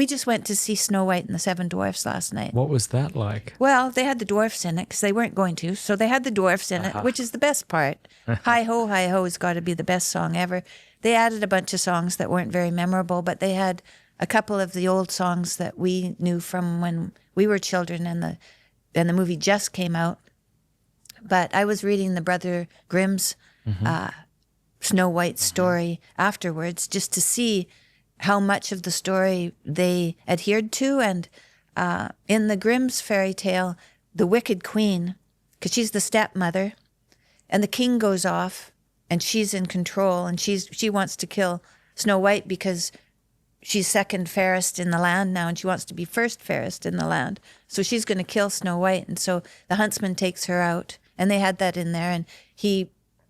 We just went to see Snow White and the Seven Dwarfs last night. What was that like? Well, they had the dwarfs in it because they weren't going to. So they had the dwarfs in it, which is the best part. Hi Ho, Hi Ho has got to be the best song ever. They added a bunch of songs that weren't very memorable, but they had a couple of the old songs that we knew from when we were children and the movie just came out. But I was reading the Brother Grimm's Snow White story afterwards just to see how much of the story they adhered to. And in the Grimm's fairy tale, the wicked queen, because she's the stepmother, and the king goes off and she's in control and she wants to kill Snow White because she's second fairest in the land now and she wants to be first fairest in the land. So she's going to kill Snow White. And so the huntsman takes her out, and they had that in there. And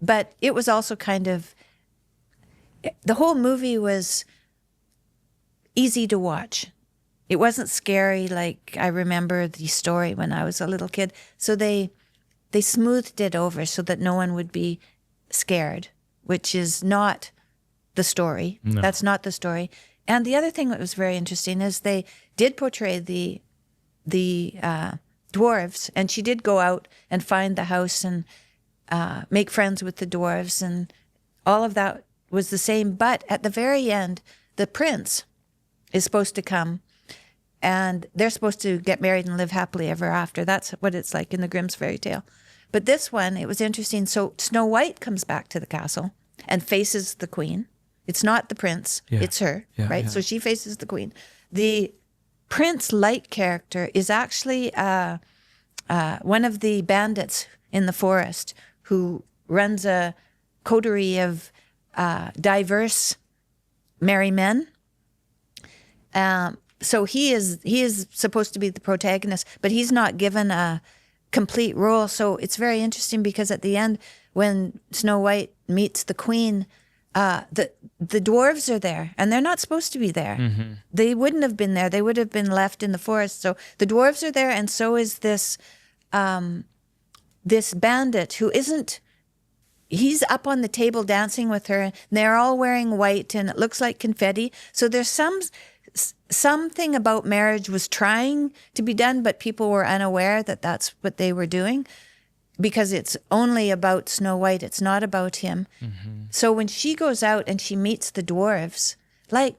but it was also kind of, the whole movie was easy to watch. It wasn't scary like I remember the story when I was a little kid. So they smoothed it over so that no one would be scared, which is not the story. No. That's not the story. And the other thing that was very interesting is they did portray the dwarves, and she did go out and find the house and make friends with the dwarves, and all of that was the same. But at the very end, the prince is supposed to come, and they're supposed to get married and live happily ever after. That's what it's like in the Grimm's fairy tale. But this one, it was interesting. So Snow White comes back to the castle and faces the queen. It's not the prince, it's her, right? Yeah. So she faces the queen. The prince-like character is actually one of the bandits in the forest who runs a coterie of diverse merry men. So he is supposed to be the protagonist, but he's not given a complete role. So it's very interesting because at the end, when Snow White meets the queen, the dwarves are there, and they're not supposed to be there. Mm-hmm. They wouldn't have been there. They would have been left in the forest. So the dwarves are there, and so is this this bandit who isn't. He's up on the table dancing with her, and they're all wearing white, and it looks like confetti. So there's something about marriage was trying to be done, but people were unaware that that's what they were doing. Because it's only about Snow White, it's not about him. Mm-hmm. So when she goes out and she meets the dwarves, like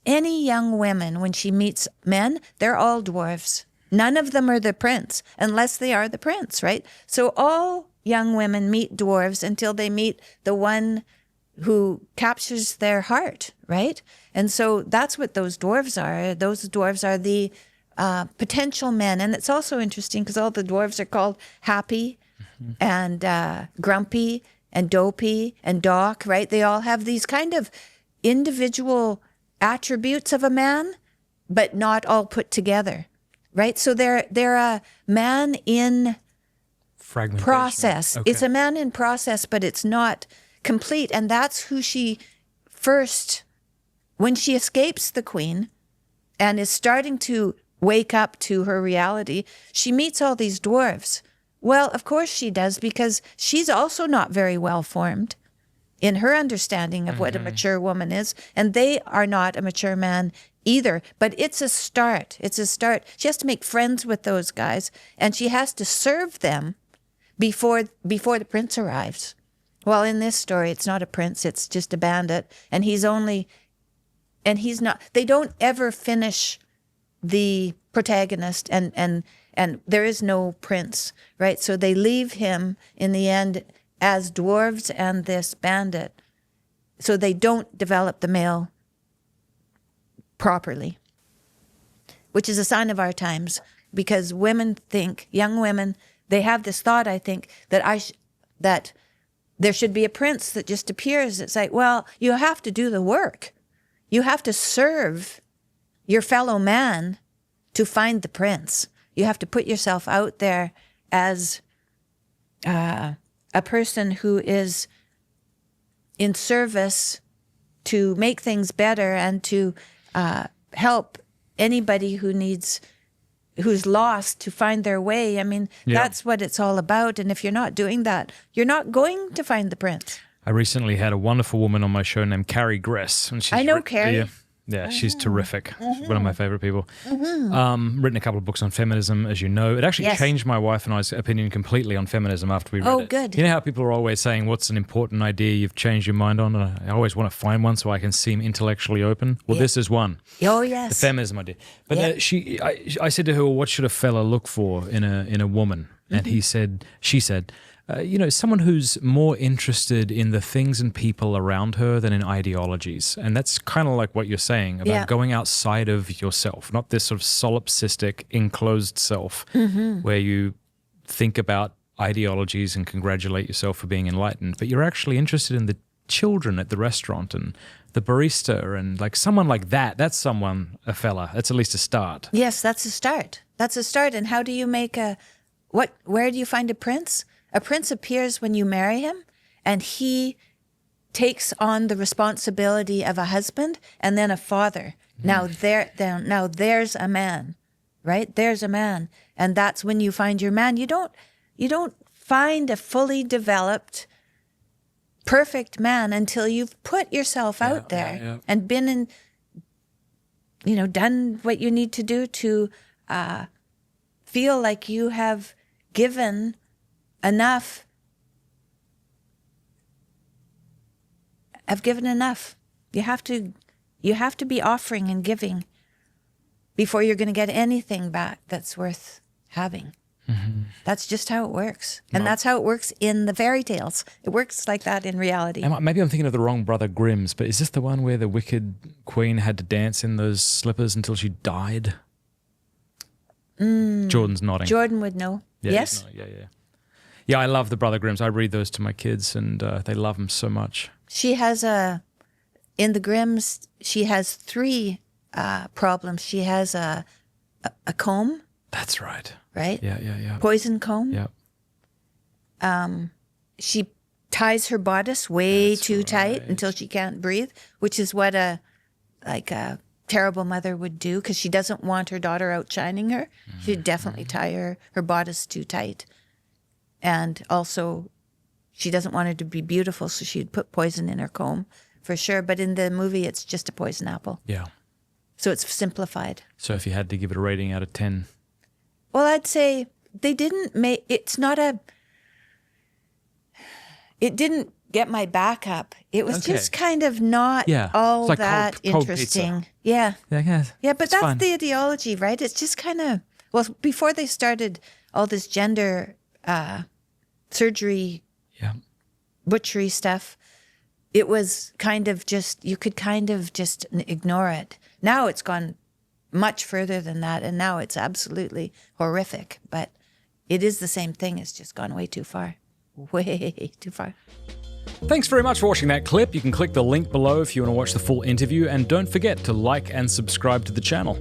any young women, when she meets men, they're all dwarves. None of them are the prince, unless they are the prince, right? So all young women meet dwarves until they meet the one who captures their heart, right? And so that's what those dwarves are. Those dwarves are the potential men. And it's also interesting because all the dwarves are called Happy, and Grumpy and Dopey and Doc, right? They all have these kind of individual attributes of a man, but not all put together, right? So they're a man in process. Okay. It's a man in process, but it's not complete. And that's who she first, when she escapes the queen and is starting to wake up to her reality, she meets all these dwarves. Well, of course she does, because she's also not very well formed in her understanding of what a mature woman is. And they are not a mature man either. But it's a start. It's a start. She has to make friends with those guys, and she has to serve them before the prince arrives. Well, in this story, it's not a prince. It's just a bandit. And he's not, they don't ever finish the protagonist, and there is no prince, right? So they leave him in the end as dwarves and this bandit. So they don't develop the male properly, which is a sign of our times, because women think, young women, they have this thought, I think, that there should be a prince that just appears. It's like, well, you have to do the work. You have to serve your fellow man to find the prince. You have to put yourself out there as a person who is in service to make things better and to help anybody who's lost to find their way. I mean, That's what it's all about. And if you're not doing that, you're not going to find the prince. I recently had a wonderful woman on my show named Carrie Gress. And I know Carrie. Yeah, she's terrific. She's one of my favorite people. Written a couple of books on feminism, as you know. It actually changed my wife and I's opinion completely on feminism after we read it. Oh, good. You know how people are always saying, what's an important idea you've changed your mind on? And I always want to find one so I can seem intellectually open. Well, this is one. Oh, yes. The feminism idea. But I said to her, well, what should a fella look for in a woman? And she said, someone who's more interested in the things and people around her than in ideologies. And that's kind of like what you're saying about going outside of yourself, not this sort of solipsistic, enclosed self where you think about ideologies and congratulate yourself for being enlightened, but you're actually interested in the children at the restaurant and the barista and like someone like that. That's a fella. That's at least a start. Yes, that's a start. That's a start. And how do you make where do you find a prince? A prince appears when you marry him, and he takes on the responsibility of a husband and then a father. Now there's a man, right? There's a man, and that's when you find your man. You don't find a fully developed, perfect man until you've put yourself out there and been in, done what you need to do to feel like you have given enough. I've given enough. You have to be offering and giving before you're going to get anything back that's worth having. That's just how it works. And that's how it works in the fairy tales. It works like that in reality. Maybe I'm thinking of the wrong Brother Grimm's, but is this the one where the wicked queen had to dance in those slippers until she died? Jordan's nodding. Jordan would know. Yeah, yes? Yeah, I love the Brother Grimms. I read those to my kids, and they love them so much. She has in the Grimms, she has 3 problems. She has a comb. That's right. Right? Yeah. Poison comb. Yeah. She ties her bodice way too tight until she can't breathe, which is what a terrible mother would do because she doesn't want her daughter outshining her. She'd definitely tie her bodice too tight. And also, she doesn't want her to be beautiful, so she'd put poison in her comb for sure. But in the movie, it's just a poison apple. Yeah. So it's simplified. So if you had to give it a rating out of 10? Well, I'd say they didn't make, it didn't get my back up. It was just kind of not all like that cold interesting. Pizza. Yeah, but that's fun. the ideology, right? It's just kind of, well, before they started all this gender surgery, butchery stuff, it was kind of just, you could kind of just ignore it. Now it's gone much further than that, and now it's absolutely horrific, but it is the same thing. It's just gone way too far. Way too far. Thanks very much for watching that clip. You can click the link below if you want to watch the full interview, and don't forget to like and subscribe to the channel.